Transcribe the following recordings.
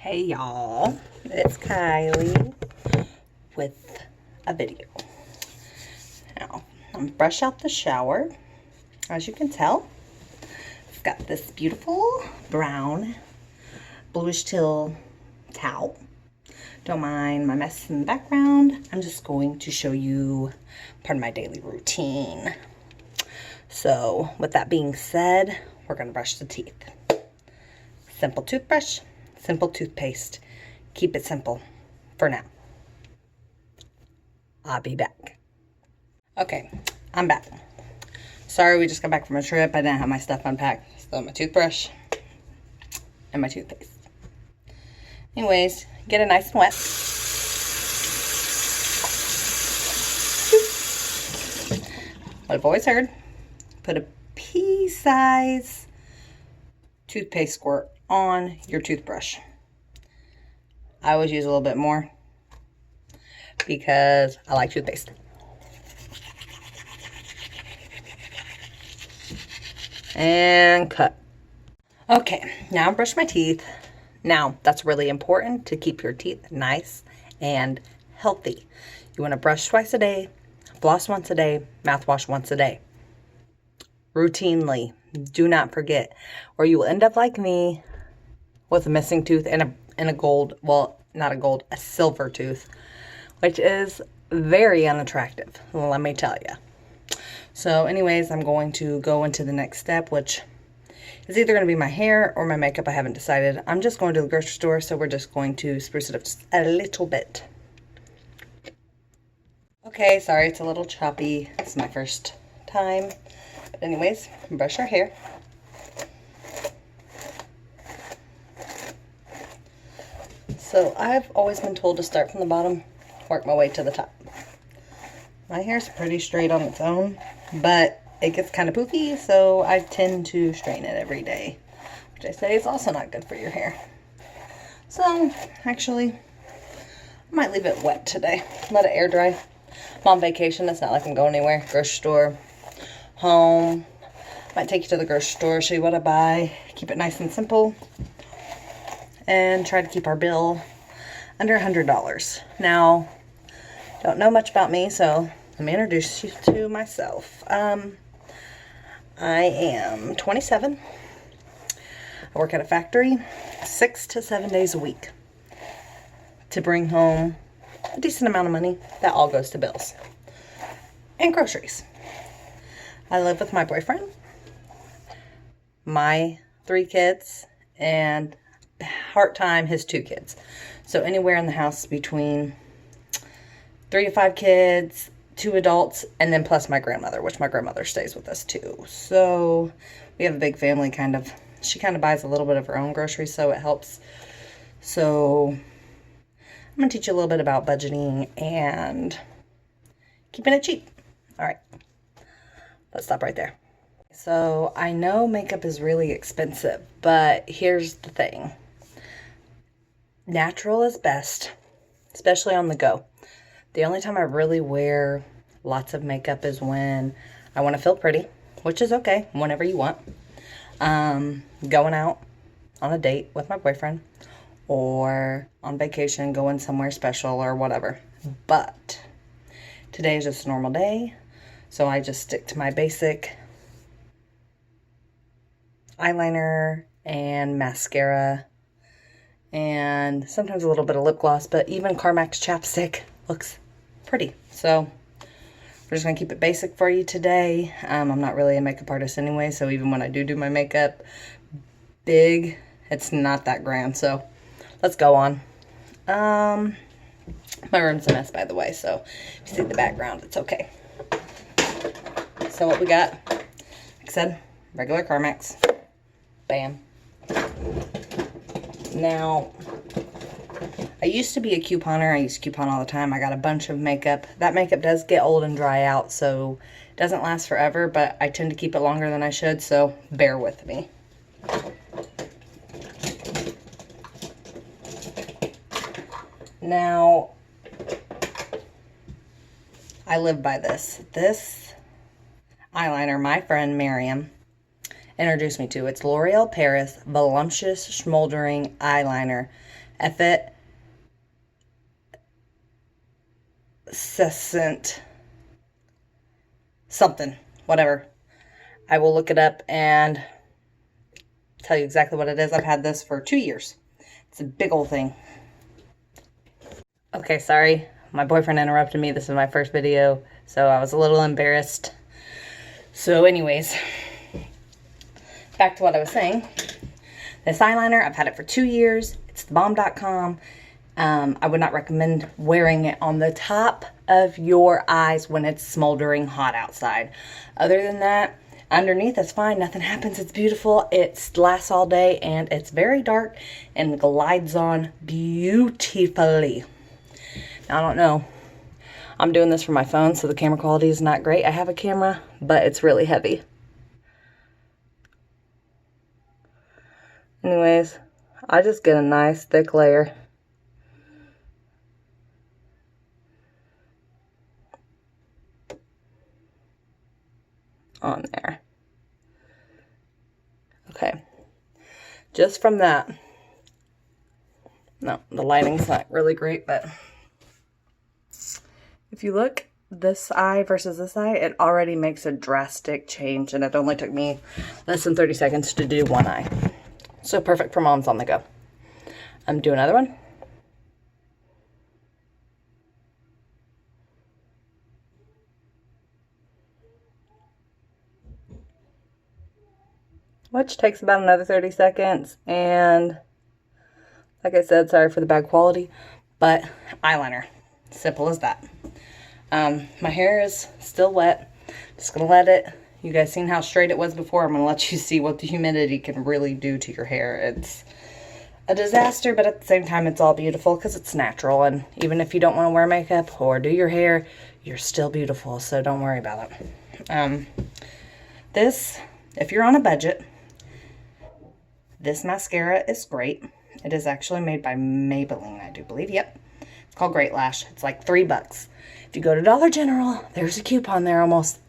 Hey y'all, it's Kylie with a video. Now, I'm fresh out the shower. As you can tell, I've got this beautiful brown bluish teal towel. Don't mind my mess in the background. I'm just going to show you part of my daily routine. So with that being said, we're going to brush the teeth. Simple toothbrush, simple toothpaste. Keep it simple for now. I'll be back. Okay, I'm back. Sorry, we just got back from a trip. I didn't have my stuff unpacked. So my toothbrush and my toothpaste. Anyways, get it nice and wet. What I've always heard, put a pea-size toothpaste squirt on your toothbrush. I always use a little bit more because I like toothpaste. And cut. Okay, now I brush my teeth. Now, that's really important to keep your teeth nice and healthy. You want to brush twice a day, floss once a day, mouthwash once a day. Routinely. Do not forget, or you will end up like me with a missing tooth and a gold, well, not a gold, a silver tooth, which is very unattractive, let me tell you. So anyways, I'm going to go into the next step, which is either going to be my hair or my makeup. I haven't decided. I'm just going to the grocery store, so we're just going to spruce it up just a little bit. Okay, sorry, it's a little choppy. It's my first time. But anyways, brush our hair. So I've always been told to start from the bottom, work my way to the top. My hair's pretty straight on its own, but it gets kind of poofy, so I tend to straighten it every day, which I say is also not good for your hair. So actually, I might leave it wet today. Let it air dry. I'm on vacation. It's not like I'm going anywhere. Grocery store, home. Might take you to the grocery store, show you what I buy. Keep it nice and simple. And try to keep our bill under $100. Now, don't know much about me, so let me introduce you to myself. I am 27. I work at a factory 6 to 7 days a week to bring home a decent amount of money. That all goes to bills and groceries. I live with my boyfriend, my 3 kids, and part-time his 2 kids. So anywhere in the house between 3 to 5 kids, 2 adults, and then plus my grandmother, which my grandmother stays with us too. So we have a big family kind of. She kind of buys a little bit of her own groceries, so it helps. So I'm going to teach you a little bit about budgeting and keeping it cheap. All right, let's stop right there. So I know makeup is really expensive, but here's the thing. Natural is best, especially on the go. The only time I really wear lots of makeup is when I want to feel pretty, which is okay, whenever you want. Going out on a date with my boyfriend or on vacation, going somewhere special or whatever. But today is just a normal day, so I just stick to my basic eyeliner and mascara and sometimes a little bit of lip gloss, but even Carmex chapstick looks pretty. So we're just going to keep it basic for you today. I'm not really a makeup artist anyway, so even when I do my makeup big, it's not that grand. So let's go on. My room's a mess, by the way, so if you see the background, it's okay. So what we got, like I said, regular Carmex. Bam. Now, I used to be a couponer. I used to coupon all the time. I got a bunch of makeup. That makeup does get old and dry out, so it doesn't last forever, but I tend to keep it longer than I should, so bear with me. Now, I live by this. This eyeliner, my friend Miriam introduced me to. It's L'Oreal Paris Voluptuous Smoldering Eyeliner. effervescent something, whatever. I will look it up and tell you exactly what it is. I've had this for 2 years. It's a big old thing. Okay, sorry. My boyfriend interrupted me. This is my first video, so I was a little embarrassed. So anyways, back to what I was saying. This eyeliner, I've had it for 2 years. It's thebomb.com. I would not recommend wearing it on the top of your eyes when it's smoldering hot outside. Other than that, underneath it's fine. Nothing happens. It's beautiful. It lasts all day and it's very dark and glides on beautifully. Now, I don't know. I'm doing this for my phone, so the camera quality is not great. I have a camera, but it's really heavy. Anyways, I just get a nice thick layer. On there. Okay. Just from that. No, the lighting's not really great, but if you look this eye versus this eye, it already makes a drastic change, and it only took me less than 30 seconds to do one eye. So perfect for moms on the go. I'm doing another one. Which takes about another 30 seconds, and like I said, sorry for the bad quality, but eyeliner. Simple as that. My hair is still wet. Just gonna let it, you guys seen how straight it was before. I'm gonna let you see what the humidity can really do to your hair. It's a disaster, but at the same time, it's all beautiful because it's natural. And even if you don't want to wear makeup or do your hair, you're still beautiful, so don't worry about it. This, if you're on a budget, this mascara is great. It is actually made by Maybelline, I do believe. Yep. It's called Great Lash. It's like $3. If you go to Dollar General, there's a coupon there almost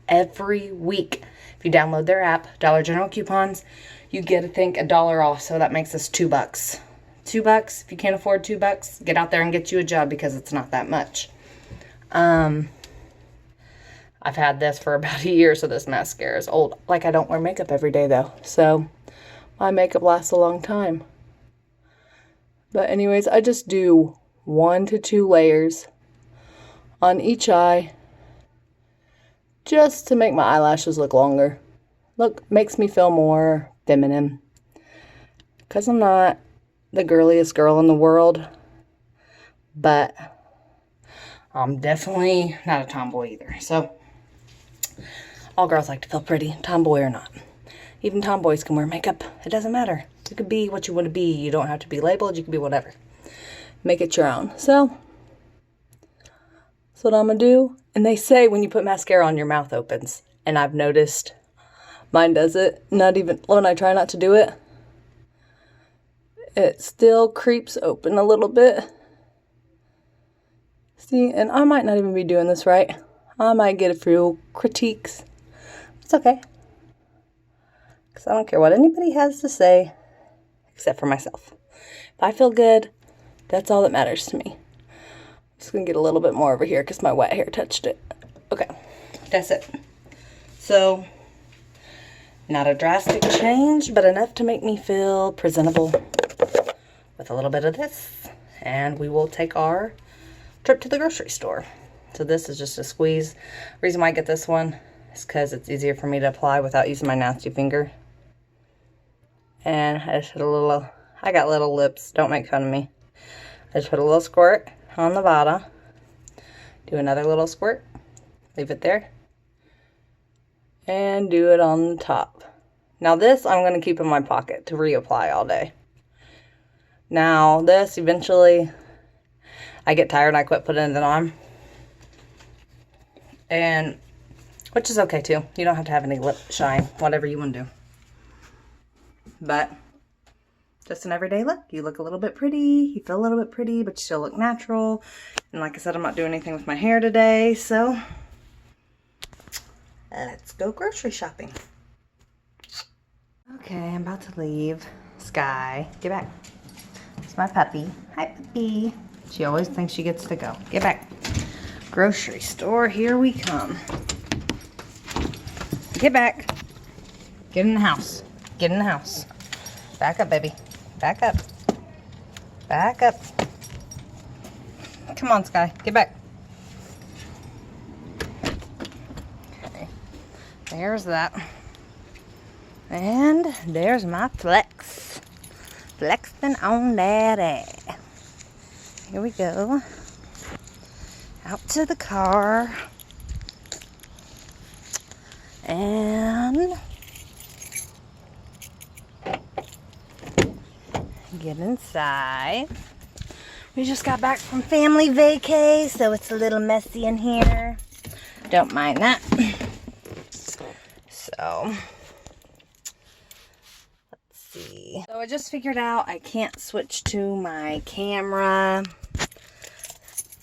every week. If you download their app, Dollar General coupons, you get, I think, $1 off. So that makes us $2. $2. If you can't afford $2, get out there and get you a job because it's not that much. I've had this for about a year, so this mascara is old. Like, I don't wear makeup every day, though. So my makeup lasts a long time. But anyways, I just do 1 to 2 layers on each eye just to make my eyelashes look longer. Makes me feel more feminine. Because I'm not the girliest girl in the world, but I'm definitely not a tomboy either. So all girls like to feel pretty, tomboy or not. Even tomboys can wear makeup. It doesn't matter. You can be what you want to be. You don't have to be labeled. You can be whatever. Make it your own. So that's what I'm going to do. And they say when you put mascara on, your mouth opens. And I've noticed mine does it. Not even when I try not to do it. It still creeps open a little bit. See, and I might not even be doing this right. I might get a few critiques. It's okay. Because I don't care what anybody has to say, except for myself. If I feel good, that's all that matters to me. I'm just going to get a little bit more over here because my wet hair touched it. Okay, that's it. So, not a drastic change, but enough to make me feel presentable with a little bit of this. And we will take our trip to the grocery store. So this is just a squeeze. The reason why I get this one is because it's easier for me to apply without using my nasty finger. And I just put a little, I got little lips, don't make fun of me. I just put a little squirt on the bottom. Do another little squirt. Leave it there. And do it on the top. Now this I'm going to keep in my pocket to reapply all day. Now this eventually, I get tired and I quit putting it on. And, which is okay too. You don't have to have any lip shine, whatever you want to do. But just an everyday look. You look a little bit pretty. You feel a little bit pretty, but you still look natural. And like I said, I'm not doing anything with my hair today. So let's go grocery shopping. Okay, I'm about to leave. Sky, get back. my puppy. Hi, puppy. She always thinks she gets to go. Get back. Grocery store, here we come. Get back. Get in the house. Get in the house. Back up, baby. Back up. Back up. Come on, Sky. Get back. Okay. There's that. And there's my flex. Flexing on daddy. Here we go. Out to the car. And get inside. We just got back from family vacay, so it's a little messy in here. Don't mind that. So, let's see. So I just figured out I can't switch to my camera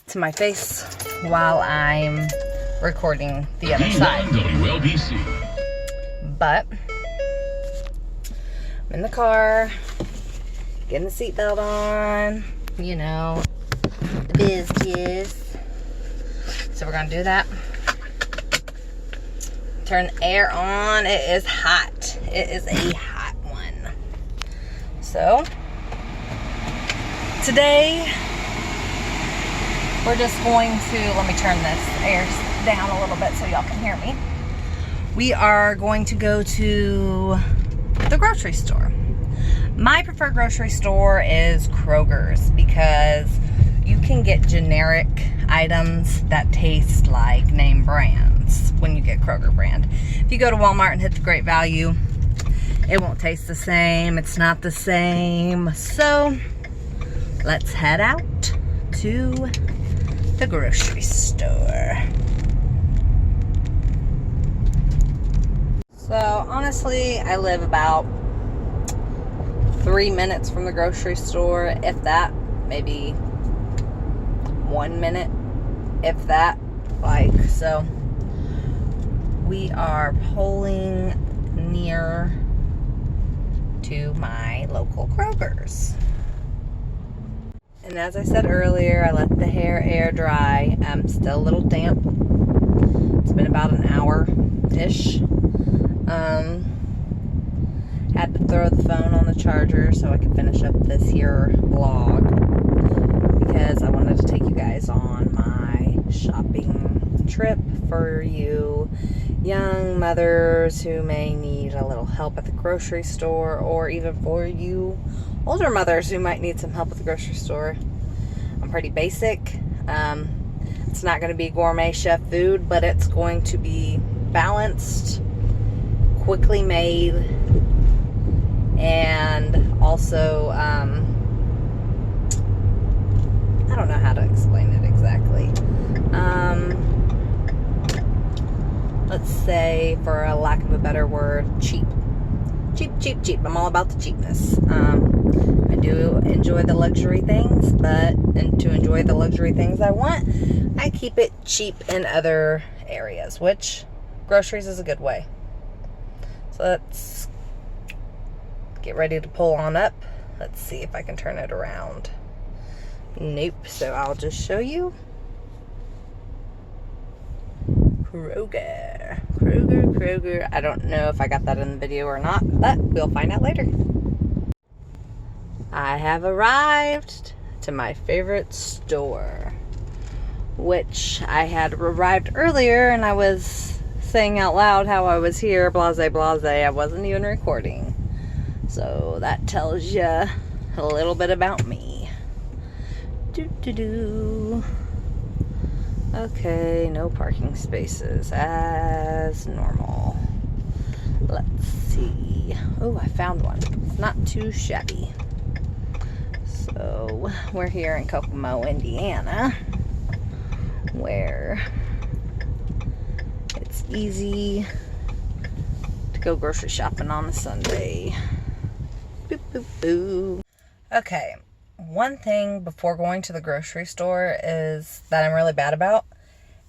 to my face while I'm recording the other side. But I'm in the car, getting the seatbelt on, you know, the business. So we're gonna do that. Turn the air on. It is hot. It is a hot one. So today we're just going to, let me turn this air down a little bit so y'all can hear me. We are going to go to the grocery store. My preferred grocery store is Kroger's because you can get generic items that taste like name brands when you get Kroger brand. If you go to Walmart and hit the Great Value, it won't taste the same. It's not the same. So let's head out to the grocery store. So honestly, I live about 3 minutes from the grocery store, if that, maybe 1 minute, if that, like, so we are pulling near to my local Kroger's. And as I said earlier, I let the hair air dry. I'm still a little damp. It's been about an hour-ish. Had to throw the phone on the charger so I could finish up this here vlog because I wanted to take you guys on my shopping trip for you young mothers who may need a little help at the grocery store, or even for you older mothers who might need some help at the grocery store. I'm pretty basic. It's not going to be gourmet chef food, but it's going to be balanced, quickly made, and also, I don't know how to explain it exactly. Let's say, for a lack of a better word, cheap. Cheap, cheap, cheap. I'm all about the cheapness. I do enjoy the luxury things, and to enjoy the luxury things I want, I keep it cheap in other areas, which groceries is a good way. So let's get ready to pull on up. Let's see if I can turn it around. Nope. So I'll just show you. Kroger. Kroger. I don't know if I got that in the video or not, but we'll find out later. I have arrived to my favorite store, which I had arrived earlier, and I was saying out loud how I was here, blase. I wasn't even recording. So that tells you a little bit about me. Okay, no parking spaces as normal. Let's see. Oh, I found one. It's not too shabby. So we're here in Kokomo, Indiana, where it's easy to go grocery shopping on a Sunday. Boop, boop, boop. Okay, one thing before going to the grocery store is that I'm really bad about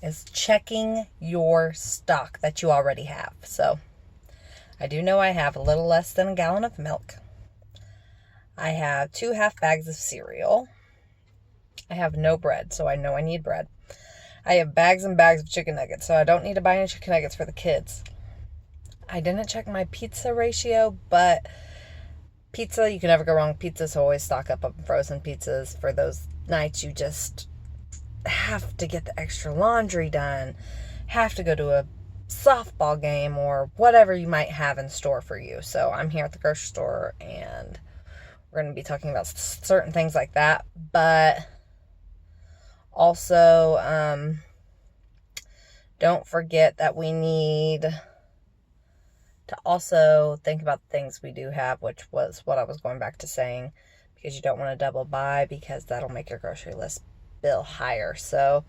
is checking your stock that you already have. So I do know I have a little less than a gallon of milk. I have 2 half bags of cereal. I have no bread, so I know I need bread. I have bags and bags of chicken nuggets, so I don't need to buy any chicken nuggets for the kids. I didn't check my pizza ratio, but pizza, you can never go wrong with pizza, so always stock up on frozen pizzas for those nights you just have to get the extra laundry done, have to go to a softball game, or whatever you might have in store for you. So I'm here at the grocery store, and we're going to be talking about certain things like that, but also don't forget that we need to also think about the things we do have, which was what I was going back to saying, because you don't want to double buy, because that'll make your grocery list bill higher. So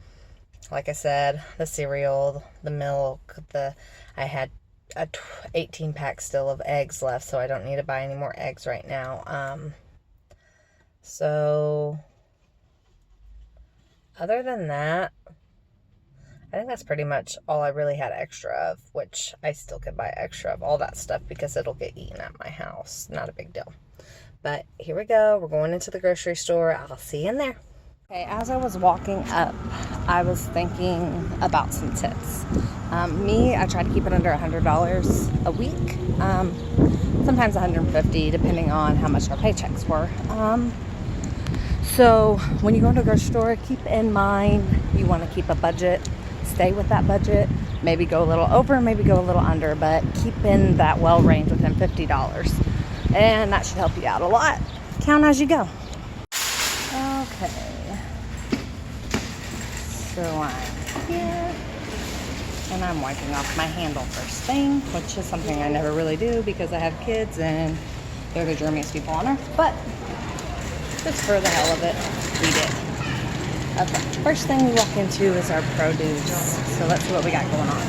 like I said, the cereal, the milk, I had a 18 pack still of eggs left, so I don't need to buy any more eggs right now. So other than that, I think that's pretty much all I really had extra of, which I still could buy extra of all that stuff because it'll get eaten at my house. Not a big deal. But here we go. We're going into the grocery store. I'll see you in there. Okay, as I was walking up, I was thinking about some tips. I try to keep it under $100 a week. Sometimes $150, depending on how much our paychecks were. So when you go into a grocery store, keep in mind you want to keep a budget. Stay with that budget. Maybe go a little over, maybe go a little under, but keep in that well range within $50. And that should help you out a lot. Count as you go. Okay. So I'm here, and I'm wiping off my handle first thing, which is something I never really do because I have kids and they're the germiest people on earth, but just for the hell of it, we did. Okay, first thing we walk into is our produce. So let's see what we got going on.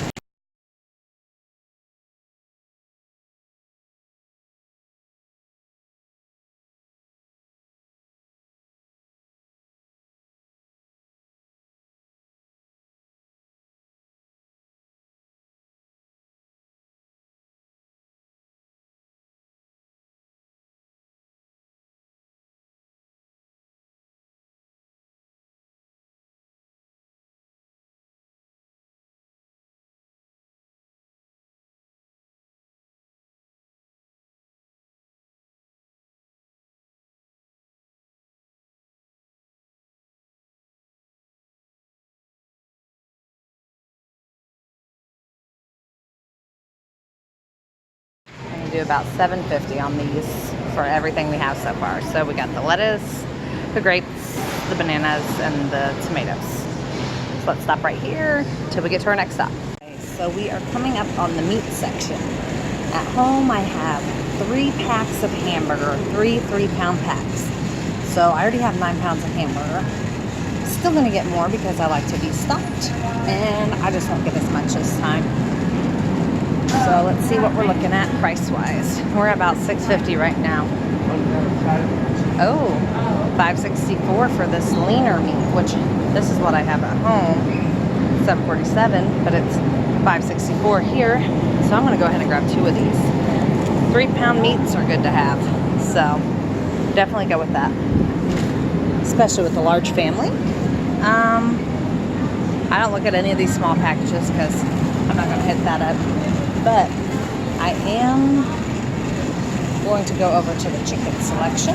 Do about $7.50 on these for everything we have so far. So we got the lettuce, the grapes, the bananas, and the tomatoes. So let's stop right here till we get to our next stop. Okay, so we are coming up on the meat section. At home I have 3 packs of hamburger, 3-pound packs. So I already have 9 pounds of hamburger. Still gonna get more because I like to be stuffed, and I just won't get as much this time. So let's see what we're looking at price-wise. We're at about $6.50 right now. Oh, $5.64 for this leaner meat, which this is what I have at home. $7.47, but it's $5.64 here. So I'm gonna go ahead and grab 2 of these. 3-pound meats are good to have. So definitely go with that, especially with a large family. I don't look at any of these small packages because I'm not gonna hit that up. But I am going to go over to the chicken selection,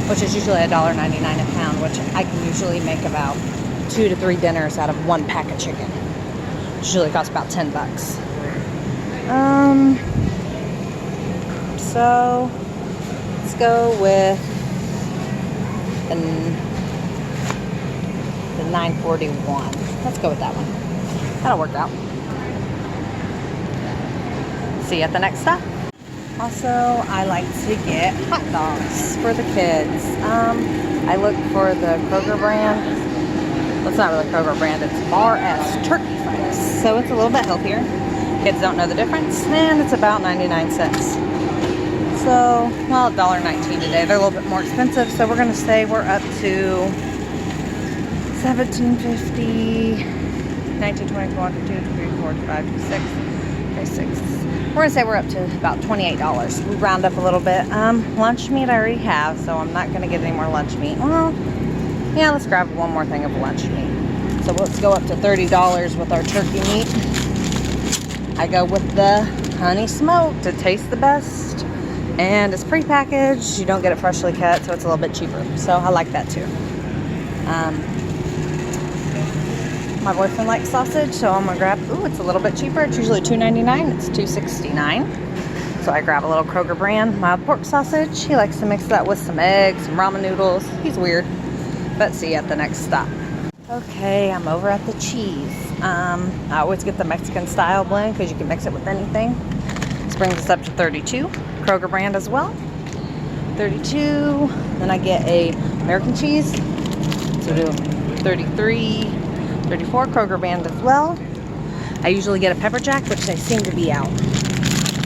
which is usually $1.99 a pound, which I can usually make about 2 to 3 dinners out of 1 pack of chicken. Usually costs about $10. So let's go with the 941. Let's go with that one. That'll work out. See you at the next stop. Also, I like to get hot dogs for the kids. I look for the Kroger brand. Well, it's not really Kroger brand. It's Bar S turkey fries. So it's a little bit healthier. Kids don't know the difference. And it's about 99 cents. So, well, $1.19 today. They're a little bit more expensive. So we're going to say we're up to $17.50, 19, 20, 21, 22, 23, 24, 25, 26, 26, gonna say we're up to about $28. We round up a little bit. Lunch meat I already have, so I'm not gonna get any more lunch meat. Well, yeah, let's grab one more thing of lunch meat. So let's go up to $30 with our turkey meat. I go with the honey smoked. It tastes the best. And it's pre-packaged. You don't get it freshly cut, so it's a little bit cheaper. So I like that too. My boyfriend likes sausage, so I'm gonna grab, ooh, it's a little bit cheaper. It's usually $2.99, it's $2.69. So I grab a little Kroger brand mild pork sausage. He likes to mix that with some eggs, some ramen noodles. He's weird, but see you at the next stop. Okay, I'm over at the cheese. I always get the Mexican style blend because you can mix it with anything. This brings us up to 32, Kroger brand as well. 32, then I get a American cheese, so do 33, 34, Kroger brand as well. I usually get a pepper jack, which they seem to be out.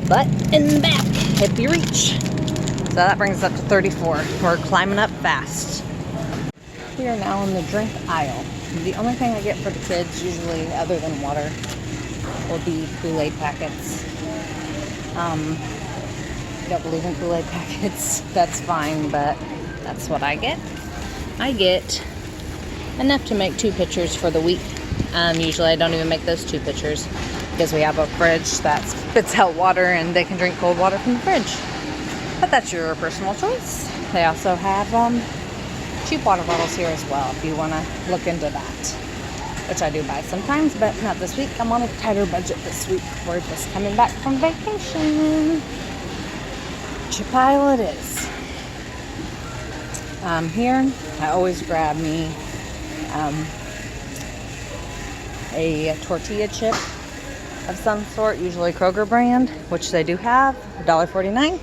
But in the back, if you reach. So that brings us up to 34. We're climbing up fast. We are now in the drink aisle. The only thing I get for the kids, usually, other than water, will be Kool-Aid packets. I don't believe in Kool-Aid packets. That's fine, but that's what I get. I get enough to make 2 pitchers for the week. Usually I don't even make those 2 pitchers because we have a fridge that spits out water and they can drink cold water from the fridge. But that's your personal choice. They also have cheap water bottles here as well if you want to look into that, which I do buy sometimes, but not this week. I'm on a tighter budget this week. We're just coming back from vacation. Chip aisle it is. Here I always grab me a tortilla chip of some sort, usually Kroger brand, which they do have, $1.49.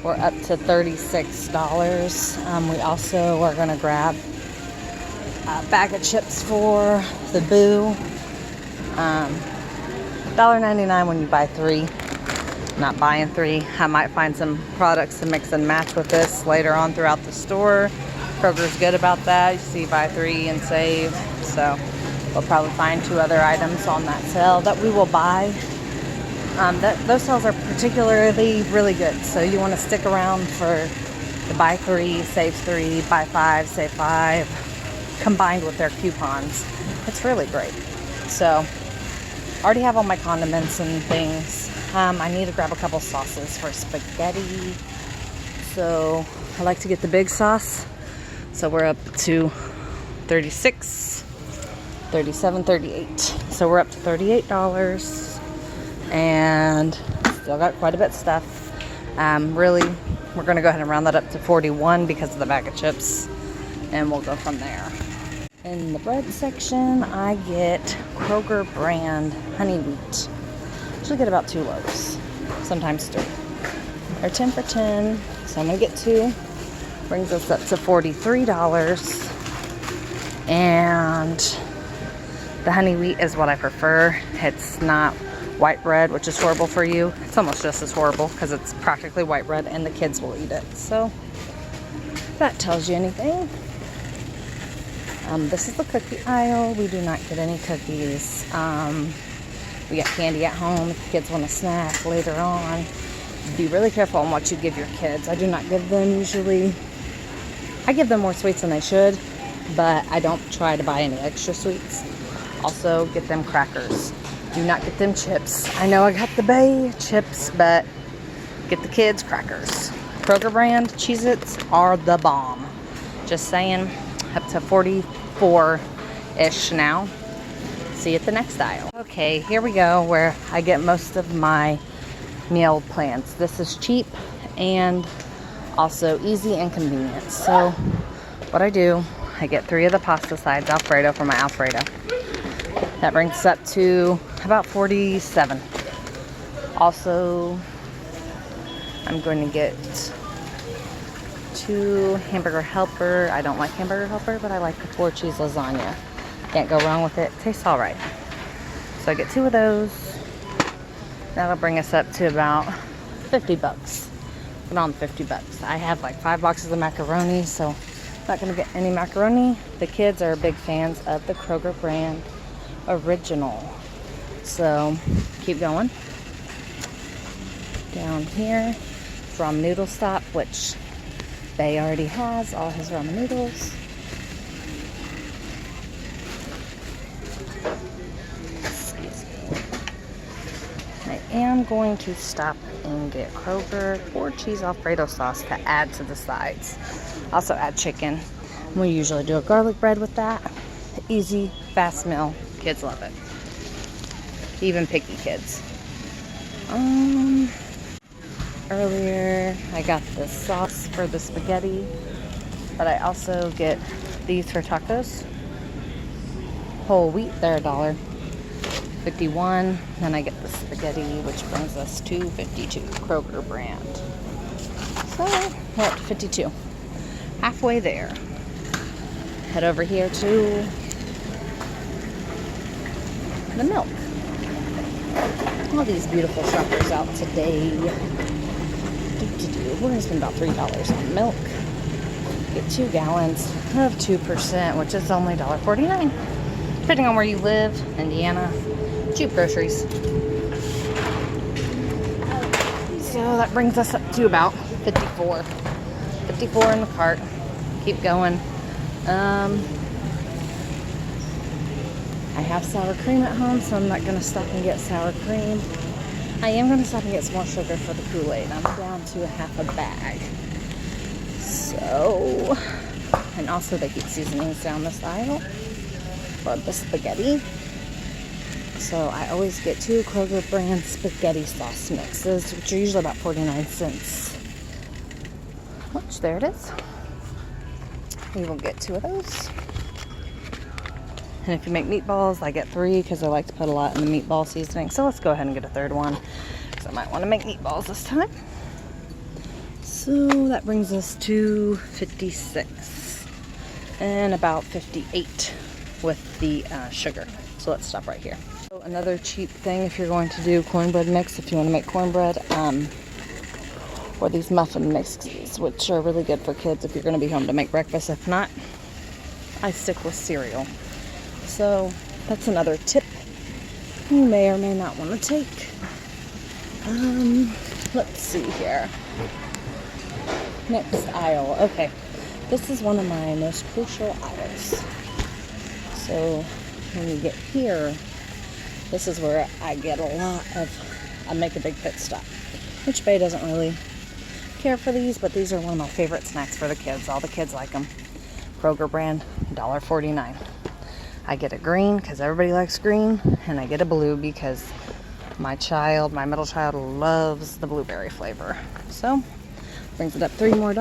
We're up to $36. We also are going to grab a bag of chips for the boo. $1.99 when you buy 3. Not buying 3. I might find some products to mix and match with this later on throughout the store. Kroger's good about that. You see, buy 3 and save. So we'll probably find 2 other items on that sale that we will buy. Those sales are particularly really good. So you want to stick around for the buy 3, save 3, buy 5, save 5, combined with their coupons. It's really great. So I already have all my condiments and things. I need to grab a couple sauces for spaghetti. So I like to get the big sauce. So we're up to 36, 37, 38. So we're up to $38. And still got quite a bit of stuff. Really, we're going to go ahead and round that up to 41 because of the bag of chips. And we'll go from there. In the bread section, I get Kroger brand honey wheat. Usually get about 2 loaves, sometimes 3. They're 10 for 10, so I'm going to get 2. Brings us up to $43. And the honey wheat is what I prefer. It's not white bread, which is horrible for you. It's almost just as horrible because it's practically white bread and the kids will eat it. So if that tells you anything. This is the cookie aisle. We do not get any cookies. We got candy at home if the kids want a snack later on. Be really careful on what you give your kids. I do not give them usually. I give them more sweets than they should, but I don't try to buy any extra sweets. Also, get them crackers. Do not get them chips. I know I got the Bay chips, but get the kids crackers. Kroger brand Cheez-Its are the bomb. Just saying. Up to 44-ish now. See you at the next aisle. Okay, here we go where I get most of my meal plans. This is cheap and also easy and convenient. So what I do, I get 3 of the pasta sides Alfredo for my Alfredo. That brings us up to about 47. Also, I'm going to get 2 hamburger helper. I don't like hamburger helper, but I like the 4 cheese lasagna. Can't go wrong with it. Tastes all right. So I get 2 of those. That'll bring us up to about 50 bucks. Put on 50 bucks. I have like 5 boxes of macaroni, so not gonna get any macaroni. The kids are big fans of the Kroger brand original. So keep going. Down here, ramen noodle stop, which Bay already has all his ramen noodles. Excuse me. I am going to stop and get Kroger 4-cheese Alfredo sauce to add to the sides. Also add chicken. We usually do a garlic bread with that. Easy, fast meal. Kids love it. Even picky kids. Earlier I got the sauce for the spaghetti, but I also get these for tacos. Whole wheat, they're $1.51. Then I get the spaghetti, which brings us to $52, Kroger brand. So we're up to 52. Halfway there. Head over here to the milk. All these beautiful shoppers out today. We're going to spend about $3 on milk. Get 2 gallons of 2%, which is only $1.49. Depending on where you live, Indiana, cheap groceries. So that brings us up to about 54. 54 in the cart. Keep going. I have sour cream at home, so I'm not going to stop and get sour cream. I am going to stop and get some more sugar for the Kool-Aid. I'm down to half a bag. So, and also they keep seasonings down this aisle for the spaghetti. So I always get 2 Kroger brand spaghetti sauce mixes, which are usually about 49 cents. Which, there it is. We will get 2 of those. And if you make meatballs, I get 3 because I like to put a lot in the meatball seasoning. So let's go ahead and get a 3rd one because I might want to make meatballs this time. So that brings us to 56 and about 58 with the sugar. So let's stop right here. So another cheap thing if you're going to do cornbread mix, if you want to make cornbread, or these muffin mixes, which are really good for kids if you're going to be home to make breakfast. If not, I stick with cereal. So that's another tip you may or may not want to take. Let's see here. Next aisle. Okay, this is one of my most crucial aisles. So when you get here, this is where I get a lot of, I make a big pit stop. Which Bay doesn't really care for these, but these are one of my favorite snacks for the kids. All the kids like them. Kroger brand, $1.49. I get a green because everybody likes green, and I get a blue because my middle child loves the blueberry flavor. So brings it up $3 more.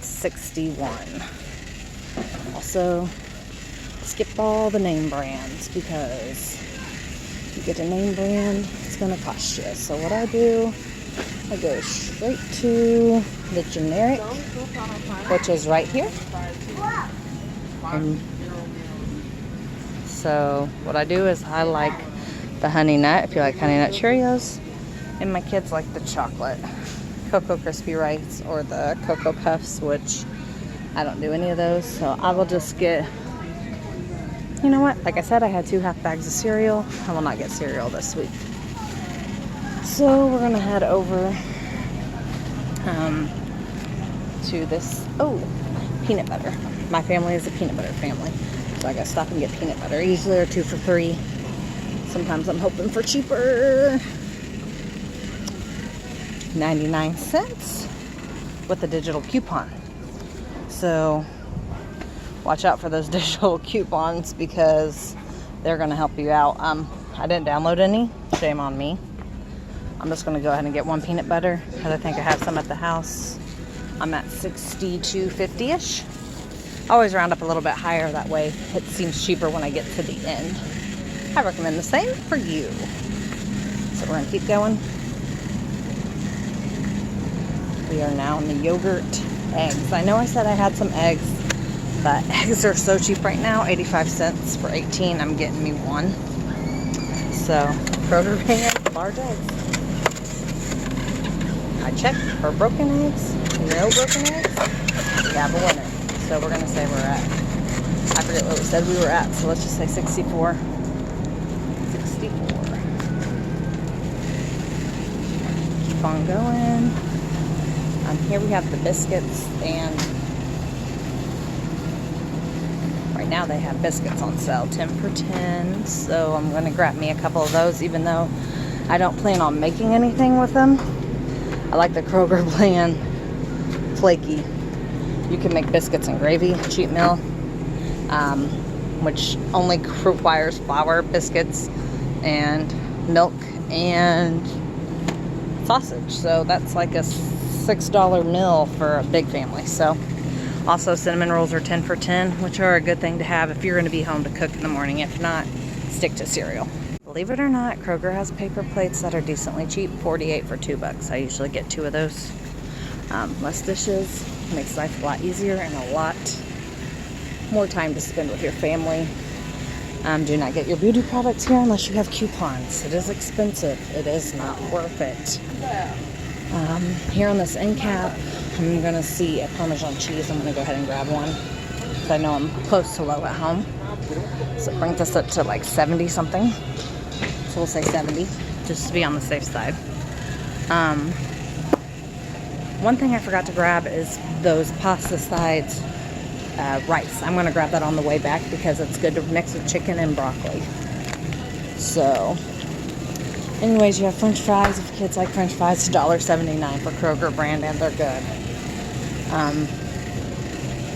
61. Also skip all the name brands because if you get a name brand, it's going to cost you. So what I do, I go straight to the generic, which is right here. And so what I do is I like the Honey Nut, if you like Honey Nut Cheerios, and my kids like the chocolate Cocoa Crispy Rice or the Cocoa Puffs, which I don't do any of those. So I will just get, you know what, like I said, I had 2 half bags of cereal. I will not get cereal this week. So we're gonna head over to this, peanut butter. My family is a peanut butter family, so I gotta stop and get peanut butter. Usually they're 2 for $3. Sometimes I'm hoping for cheaper. 99 cents with a digital coupon. So watch out for those digital coupons because they're gonna help you out. I didn't download any, shame on me. I'm just going to go ahead and get 1 peanut butter because I think I have some at the house. I'm at $62.50-ish. I always round up a little bit higher, that way it seems cheaper when I get to the end. I recommend the same for you. So we're going to keep going. We are now in the yogurt eggs. I know I said I had some eggs, but eggs are so cheap right now, 85 cents for 18. I'm getting me 1. So Kroger brand large eggs. I checked for broken eggs. No broken eggs. We have a winner. So we're going to say we're at, I forget what we said we were at, so let's just say 64. $1.64. Keep on going. Here we have the biscuits, and right now they have biscuits on sale, 10 for 10. So I'm going to grab me a couple of those, even though I don't plan on making anything with them. I like the Kroger brand flaky. You can make biscuits and gravy, cheat meal, which only requires flour, biscuits, and milk and sausage. So that's like a $6 meal for a big family. So also cinnamon rolls are 10 for 10, which are a good thing to have if you're going to be home to cook in the morning. If not, stick to cereal. Believe it or not, Kroger has paper plates that are decently cheap, 48 for $2. I usually get 2 of those. Less dishes, makes life a lot easier and a lot more time to spend with your family. Do not get your beauty products here unless you have coupons. It is expensive. It is not worth it. Here on this end cap, I'm going to see a Parmesan cheese. I'm going to go ahead and grab one because I know I'm close to low at home. So it brings us up to like 70 something. So we'll say 70 just to be on the safe side. One thing I forgot to grab is those pasta sides rice. I'm going to grab that on the way back because it's good to mix with chicken and broccoli. So anyways, you have french fries. If kids like french fries, $1.79 for Kroger brand, and they're good.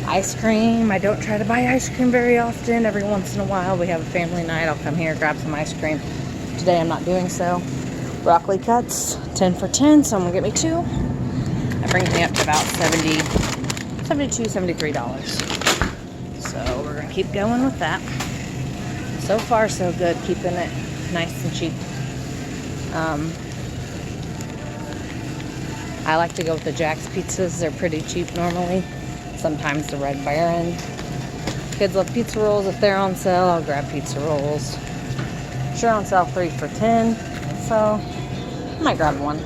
Ice cream. I don't try to buy ice cream very often. Every once in a while we have a family night. I'll come here, grab some ice cream. Today I'm not doing so. Broccoli cuts, 10 for 10, so I'm going to get me 2. That brings me up to about $72, $73. So we're going to keep going with that. So far so good, keeping it nice and cheap. I like to go with the Jack's pizzas. They're pretty cheap normally. Sometimes the Red Baron. Kids love pizza rolls. If they're on sale, I'll grab pizza rolls. Sure, on sale 3 for 10. So I might grab one.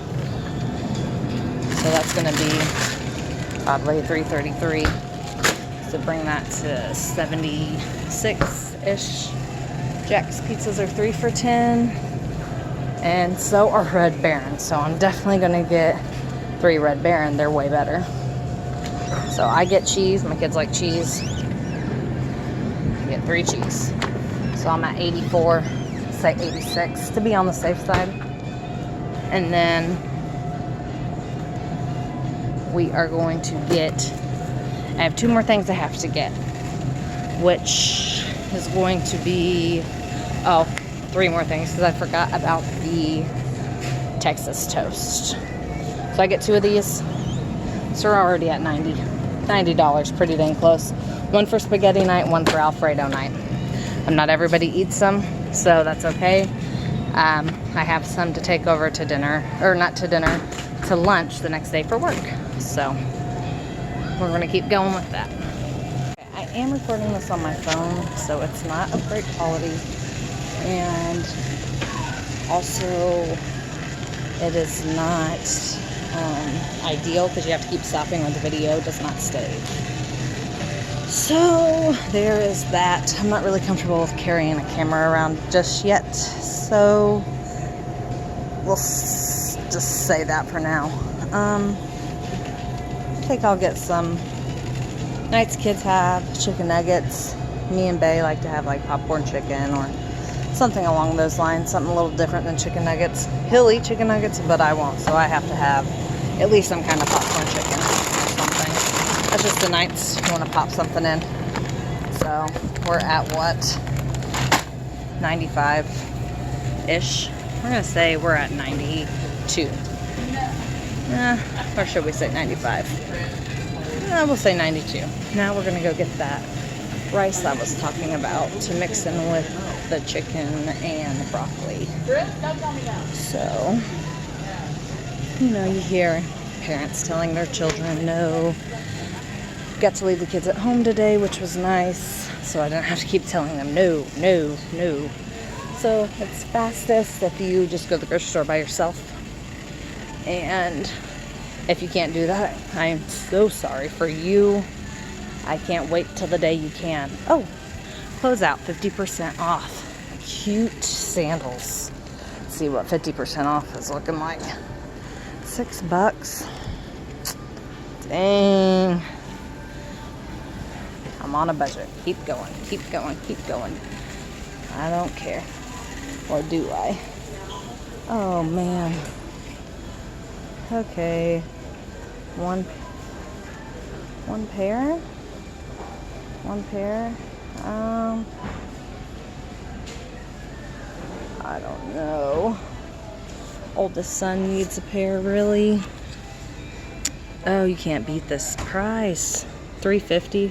So that's going to be probably $3.33. So bring that to 76-ish. Jack's pizzas are 3 for 10. And so are Red Baron. So I'm definitely going to get 3 Red Baron. They're way better. So I get cheese. My kids like cheese. I get 3 cheese. So I'm at 84, say 86 to be on the safe side. And then we are going to get, I have 2 more things I have to get, which is going to be, 3 more things because I forgot about the Texas toast. So I get 2 of these. So we're already at $90, pretty dang close. 1 for spaghetti night, 1 for Alfredo night. Not everybody eats them, so that's okay. I have some to take over to dinner, or not to dinner, to lunch the next day for work. So we're going to keep going with that. Okay, I am recording this on my phone, so it's not of great quality. And also, it is not ideal because you have to keep stopping when the video does not stay. So there is that. I'm not really comfortable with carrying a camera around just yet, so we'll just say that for now. I think I'll get some nights kids have chicken nuggets. Me and Bae like to have like popcorn chicken or something along those lines, something a little different than chicken nuggets. He'll eat chicken nuggets, but I won't, so I have to have at least some kind of popcorn chicken or something. That's just the nights you want to pop something in. So we're at what? 95-ish. We're going to say we're at 92. Or should we say 95? We'll say 92. Now we're going to go get that rice I was talking about to mix in with the chicken and the broccoli. So, you know, you hear parents telling their children no. Got to leave the kids at home today, which was nice, so I didn't have to keep telling them no, no, no. So it's fastest if you just go to the grocery store by yourself. And if you can't do that, I am so sorry for you. I can't wait till the day you can. Oh, close out 50% off cute sandals. Let's see what 50% off is looking like. $6. Dang. I'm on a budget. Keep going, keep going, keep going. I don't care. Or do I? Oh man. Okay. One pair? One pair? I don't know. Oldest son needs a pair, really? Oh, you can't beat this price. $3.50.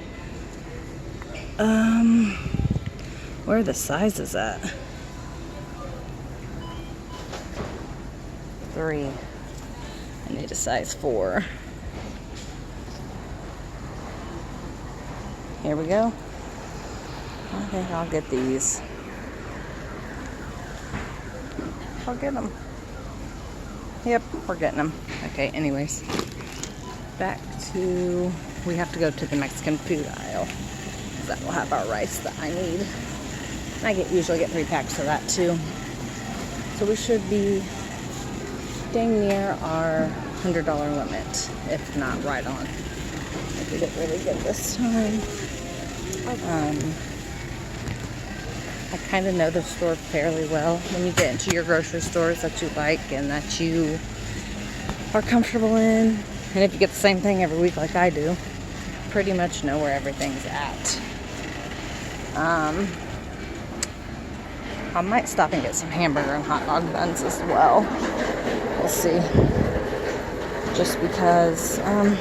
Where are the sizes at? 3. I need a size 4. Here we go. I think I'll get these. I'll get them. Yep, we're getting them. Okay, anyways. Back to... We have to go to the Mexican food aisle. That will have our rice that I need. I usually get 3 packs of that too. So we should be dang near our $100 limit, if not right on. I did it really good this time. I kind of know the store fairly well. When you get into your grocery stores that you like and that you are comfortable in, and if you get the same thing every week like I do, pretty much know where everything's at. I might stop and get some hamburger and hot dog buns as well. We'll see. Just because I'm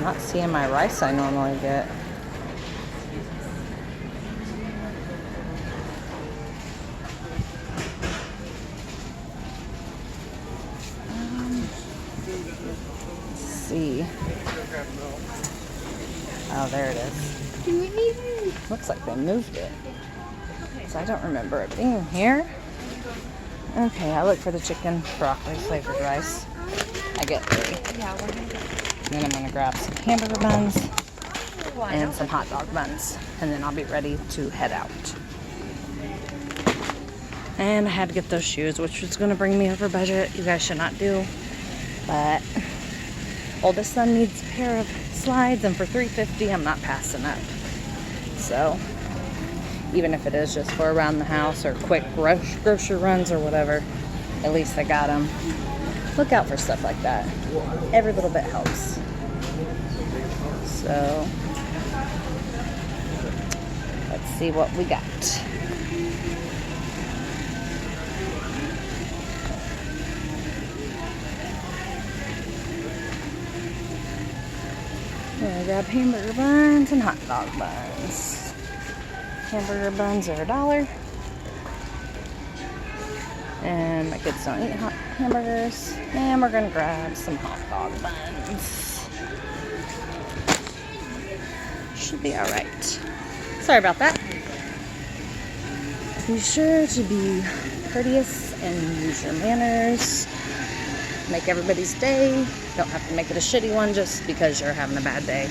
not seeing my rice I normally get. Let's see. Oh, there it is. Looks like they moved it. So I don't remember it being here. Okay, I look for the chicken broccoli flavored rice. I get 3. And then I'm going to grab some hamburger buns and some hot dog buns. And then I'll be ready to head out. And I had to get those shoes, which was going to bring me over budget. You guys should not do. But oldest son needs a pair of slides, and for $3.50 I'm not passing up. So even if it is just for around the house or quick grocery runs or whatever, at least I got them. Look out for stuff like that. Every little bit helps. So let's see what we got. I'm gonna grab hamburger buns and hot dog buns. Hamburger buns are $1. And my kids don't eat hot hamburgers. And we're gonna grab some hot dog buns. Should be alright. Sorry about that. Be sure to be courteous and use your manners. Make everybody's day. Don't have to make it a shitty one just because you're having a bad day.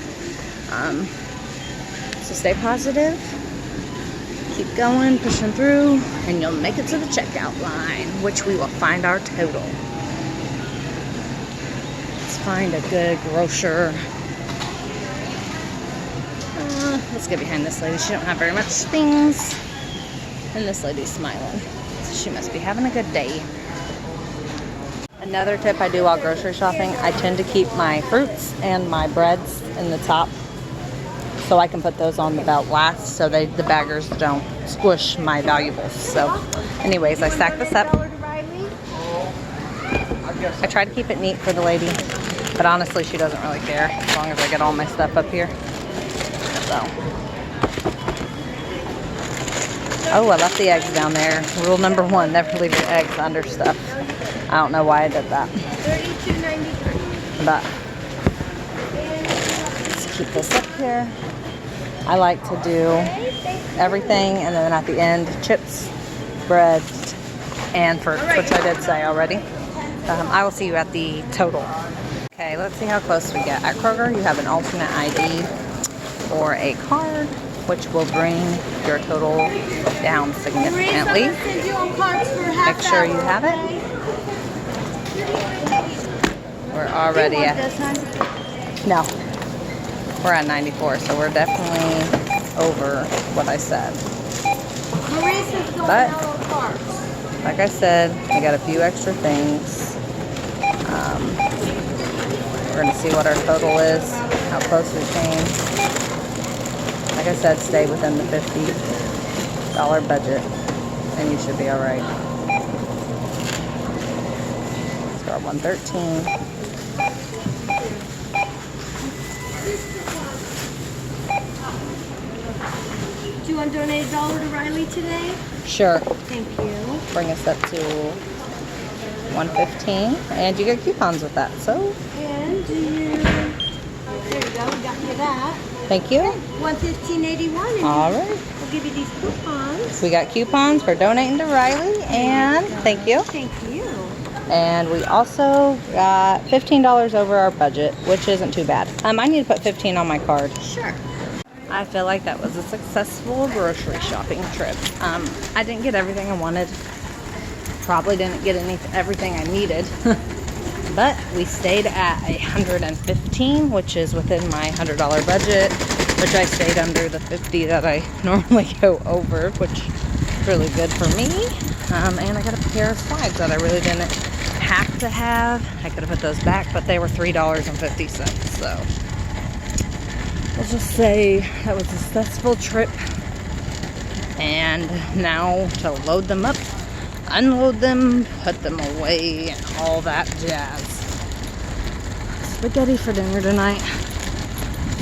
So stay positive. Keep going, pushing through, and you'll make it to the checkout line, which we will find our total. Let's find a good grocer. Let's get behind this lady. She don't have very much things. And this lady's smiling. So she must be having a good day. Another tip I do while grocery shopping, I tend to keep my fruits and my breads in the top so I can put those on the belt last so the baggers don't squish my valuables. So anyways, I stack this up. I try to keep it neat for the lady, but honestly she doesn't really care as long as I get all my stuff up here. So. Oh, I left the eggs down there. Rule number 1, never leave your eggs under stuff. I don't know why I did that. $32.93. But let's keep this up here. I like to do everything, and then at the end, chips, bread, and fruits, which I did say already. I will see you at the total. Okay, let's see how close we get. At Kroger, you have an alternate ID or a card. which will bring your total down significantly. Make sure you have it. We're already at, no, we're at 94, so we're definitely over what I said. But like I said, I got a few extra things. We're going to see what our total is, how close we came. Like I said, stay within the $50 budget, and you should be all right. So our 113. Do you want to donate $1 to Riley today? Sure. Thank you. Bring us up to 115, and you get coupons with that. So. And do you? There you go. We got you that. Thank you. 115.81. All right. We'll give you these coupons. We got coupons for donating to Riley, and thank you. Thank you. And we also got $15 over our budget, which isn't too bad. I need to put 15 on my card. Sure. I feel like that was a successful grocery shopping trip. I didn't get everything I wanted. Probably didn't get everything I needed. But we stayed at 115, which is within my $100 budget, which I stayed under the 50 that I normally go over, which is really good for me. And I got a pair of slides that I really didn't have to have. I could have put those back, but they were $3.50. So we'll just say that was a successful trip. And now to load them up, unload them, put them away, and all that jazz. Spaghetti for dinner tonight.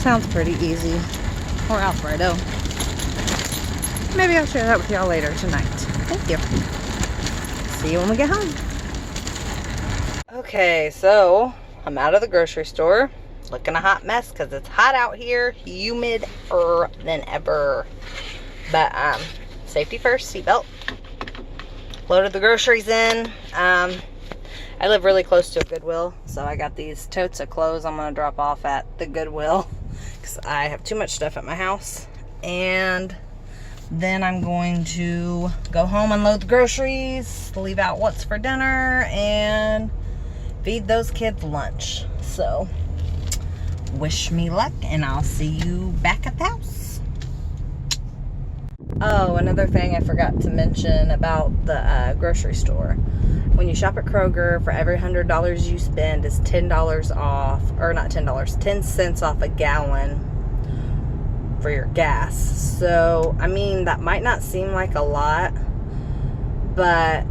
Sounds pretty easy. Or Alfredo. Maybe I'll share that with y'all later tonight. Thank you. See you when we get home. Okay, so I'm out of the grocery store. Looking a hot mess because it's hot out here. Humider than ever. But safety first, seatbelt. Loaded the groceries in. I live really close to a Goodwill, so I got these totes of clothes I'm going to drop off at the Goodwill because I have too much stuff at my house. And then I'm going to go home and load the groceries, leave out what's for dinner, and feed those kids lunch. So, wish me luck, and I'll see you back at the house. Oh, another thing I forgot to mention about the grocery store. When you shop at Kroger, for every $100 you spend is $10 off, or not $10, 10 cents off a gallon for your gas. So, I mean, that might not seem like a lot, but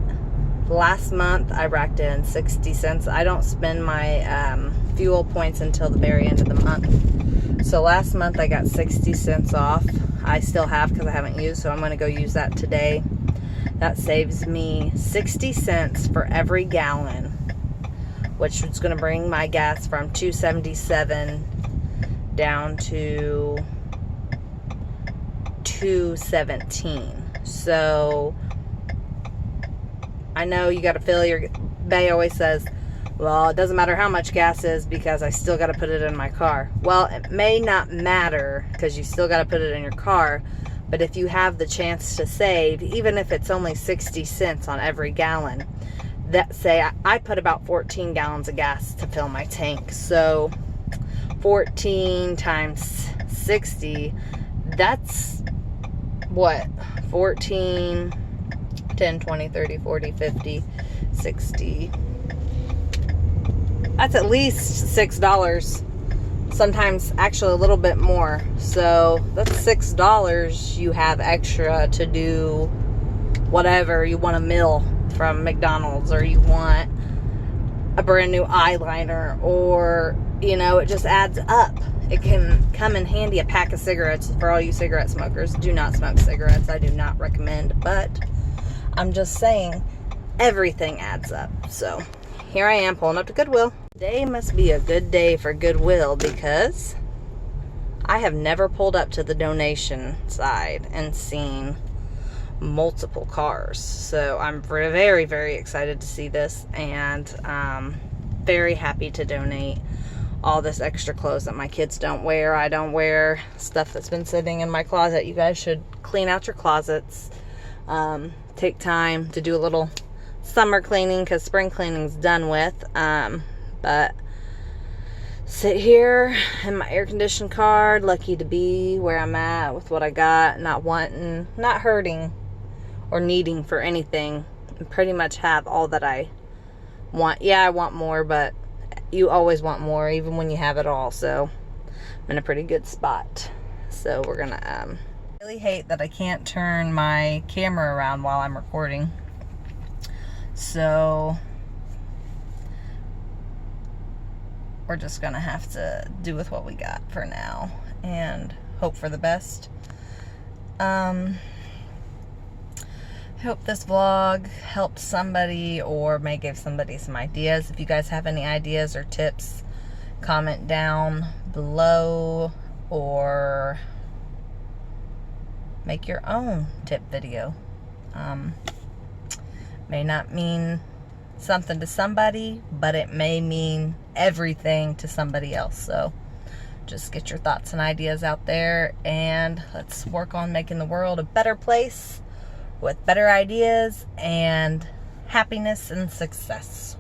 last month I racked in 60 cents. I don't spend my fuel points until the very end of the month. So last month I got 60 cents off. I still have because I haven't used, so I'm going to go use that today. That saves me 60 cents for every gallon, which is going to bring my gas from $2.77 down to $2.17. So I know you got to fill your, Bay always says, well, it doesn't matter how much gas is because I still got to put it in my car. Well, it may not matter because you still got to put it in your car. But if you have the chance to save, even if it's only 60 cents on every gallon, that say I put about 14 gallons of gas to fill my tank. So 14 times 60, that's what? 14, 10, 20, 30, 40, 50, 60. That's at least $6. Sometimes actually a little bit more. So that's $6 you have extra to do whatever. You want a meal from McDonald's, or you want a brand new eyeliner, or, you know, it just adds up. It can come in handy. A pack of cigarettes for all you cigarette smokers. Do not smoke cigarettes. I do not recommend, but I'm just saying everything adds up. So here I am pulling up to Goodwill. Today must be a good day for Goodwill because I have never pulled up to the donation side and seen multiple cars. So I'm very, very excited to see this, and very happy to donate all this extra clothes that my kids don't wear, I don't wear, stuff that's been sitting in my closet. You guys should clean out your closets. Take time to do a little summer cleaning because spring cleaning's done with. But sit here in my air-conditioned car, lucky to be where I'm at with what I got, not hurting or needing for anything, and pretty much have all that I want. Yeah, I want more, but you always want more, even when you have it all. So I'm in a pretty good spot. So we're gonna I really hate that I can't turn my camera around while I'm recording. So we're just gonna have to do with what we got for now and hope for the best. I hope this vlog helps somebody or may give somebody some ideas. If you guys have any ideas or tips, comment down below or make your own tip video. May not mean something to somebody, but it may mean everything to somebody else. So just get your thoughts and ideas out there, and let's work on making the world a better place with better ideas and happiness and success.